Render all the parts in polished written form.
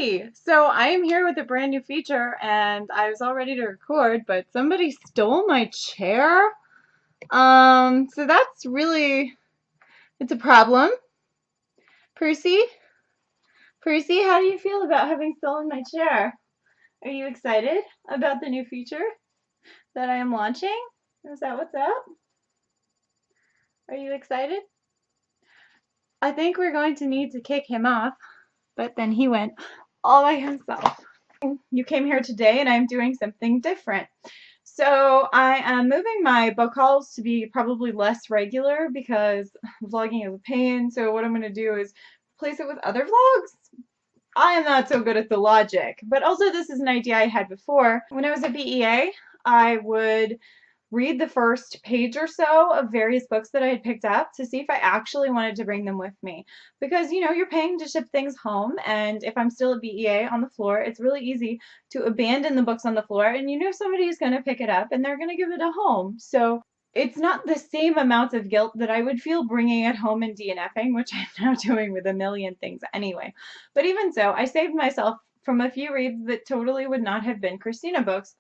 Hey, so I am here with a brand new feature and I was all ready to record, but somebody stole my chair. So that's really, it's a problem. Percy, Percy, how do you feel about having stolen my chair? Are you excited about the new feature that I am launching? Is that what's up? Are you excited? I think we're going to need to kick him off, but then he went all by himself. You came here today and I'm doing something different. So I am moving my book hauls to be probably less regular because vlogging is a pain. So what I'm going to do is replace it with other vlogs. I am not so good at the logic, but also this is an idea I had before. When I was at BEA, I would read the first page or so of various books that I had picked up to see if I actually wanted to bring them with me. Because, you know, you're paying to ship things home, and if I'm still at BEA on the floor, it's really easy to abandon the books on the floor, and you know somebody is going to pick it up and they're going to give it a home. So it's not the same amount of guilt that I would feel bringing it home and DNFing, which I'm now doing with a million things anyway. But even so, I saved myself from a few reads that totally would not have been Christina books,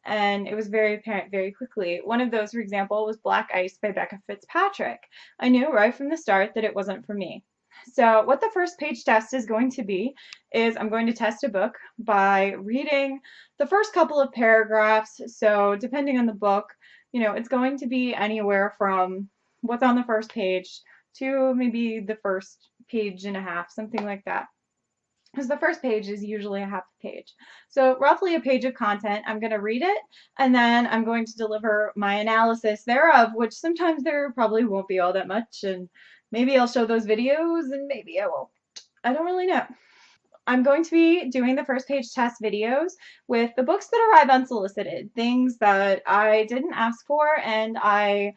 and it was very apparent very quickly. One of those, for example, was Black Ice by Becca Fitzpatrick. I knew right from the start that it wasn't for me. So what the first page test is going to be is I'm going to test a book by reading the first couple of paragraphs. So depending on the book, you know, it's going to be anywhere from what's on the first page to maybe the first page and a half, something like that. Because the first page is usually a half a page. So roughly a page of content. I'm going to read it, and then I'm going to deliver my analysis thereof, which sometimes there probably won't be all that much, and maybe I'll show those videos, and maybe I won't. I don't really know. I'm going to be doing the first page test videos with the books that arrive unsolicited, things that I didn't ask for and I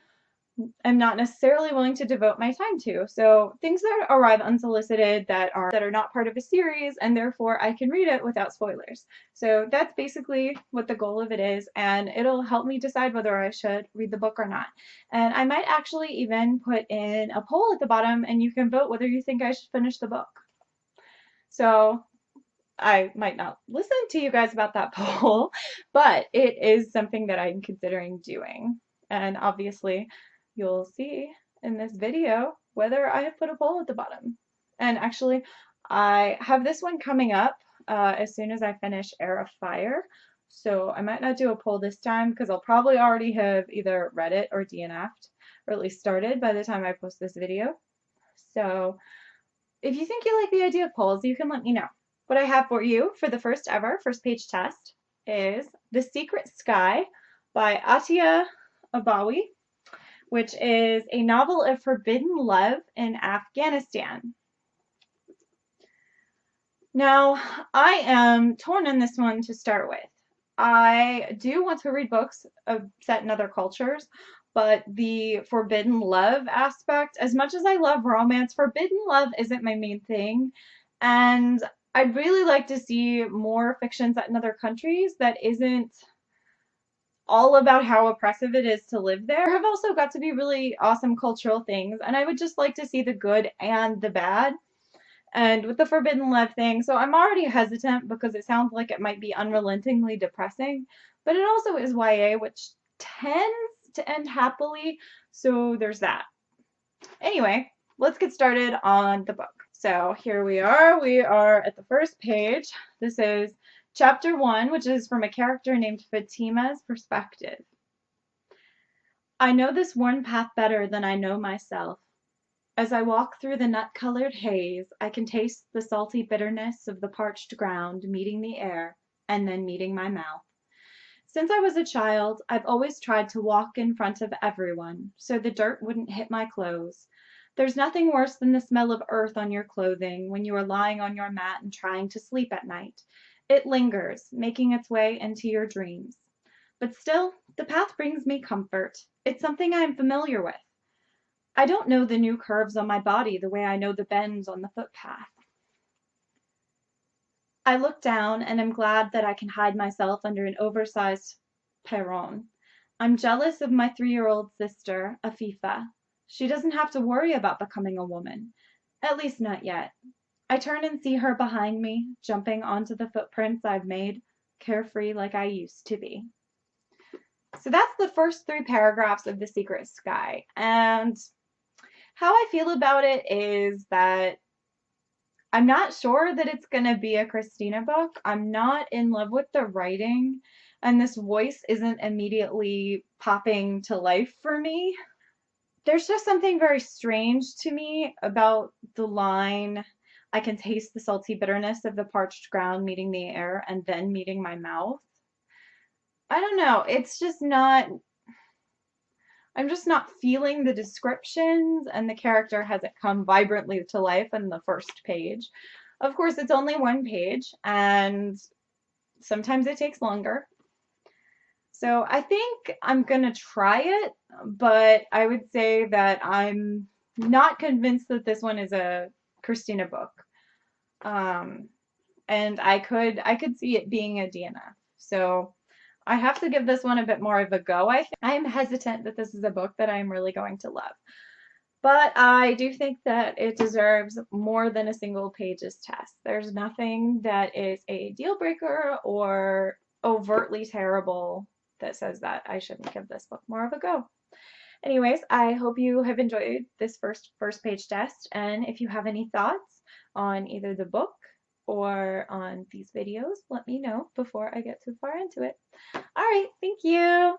am not necessarily willing to devote my time to. So things that arrive unsolicited that are not part of a series, and therefore I can read it without spoilers. So that's basically what the goal of it is, and it'll help me decide whether I should read the book or not. And I might actually even put in a poll at the bottom and you can vote whether you think I should finish the book. So I might not listen to you guys about that poll, but it is something that I'm considering doing. And obviously, you'll see in this video whether I have put a poll at the bottom. And actually, I have this one coming up as soon as I finish Heir of Fire. So I might not do a poll this time because I'll probably already have either read it or DNF'd, or at least started by the time I post this video. So if you think you like the idea of polls, you can let me know. What I have for you for the first ever first page test is The Secret Sky by Atia Abawi, which is a novel of forbidden love in Afghanistan. Now, I am torn on this one to start with. I do want to read books set in other cultures, but the forbidden love aspect, as much as I love romance, forbidden love isn't my main thing. And I'd really like to see more fiction set in other countries that isn't all about how oppressive it is to live there. Have also got to be really awesome cultural things, and I would just like to see the good and the bad. And with the forbidden love thing, so I'm already hesitant because it sounds like it might be unrelentingly depressing, but it also is YA, which tends to end happily, so there's that. Anyway, let's get started on the book. So here we are at the first page. This is chapter 1, which is from a character named Fatima's perspective. I know this worn path better than I know myself. As I walk through the nut-colored haze, I can taste the salty bitterness of the parched ground meeting the air and then meeting my mouth. Since I was a child, I've always tried to walk in front of everyone so the dirt wouldn't hit my clothes. There's nothing worse than the smell of earth on your clothing when you are lying on your mat and trying to sleep at night. It lingers, making its way into your dreams. But still, the path brings me comfort. It's something I am familiar with. I don't know the new curves on my body the way I know the bends on the footpath. I look down and am glad that I can hide myself under an oversized perron. I'm jealous of my 3-year-old sister, Afifa. She doesn't have to worry about becoming a woman. At least not yet. I turn and see her behind me, jumping onto the footprints I've made, carefree like I used to be. So that's the first 3 paragraphs of The Secret Sky. And how I feel about it is that I'm not sure that it's going to be a Christina book. I'm not in love with the writing, and this voice isn't immediately popping to life for me. There's just something very strange to me about the line, I can taste the salty bitterness of the parched ground meeting the air and then meeting my mouth. I don't know. It's just not, I'm just not feeling the descriptions, and the character hasn't come vibrantly to life in the first page. Of course, it's only 1 page, and sometimes it takes longer. So I think I'm gonna try it, but I would say that I'm not convinced that this one is a Christina book. Um, and I could see it being a DNF. So I have to give this one a bit more of a go, I think. I'm hesitant that this is a book that I'm really going to love. But I do think that it deserves more than a single page's test. There's nothing that is a deal breaker or overtly terrible that says that I shouldn't give this book more of a go. Anyways, I hope you have enjoyed this first page test, and if you have any thoughts on either the book or on these videos, let me know before I get too far into it. All right, thank you.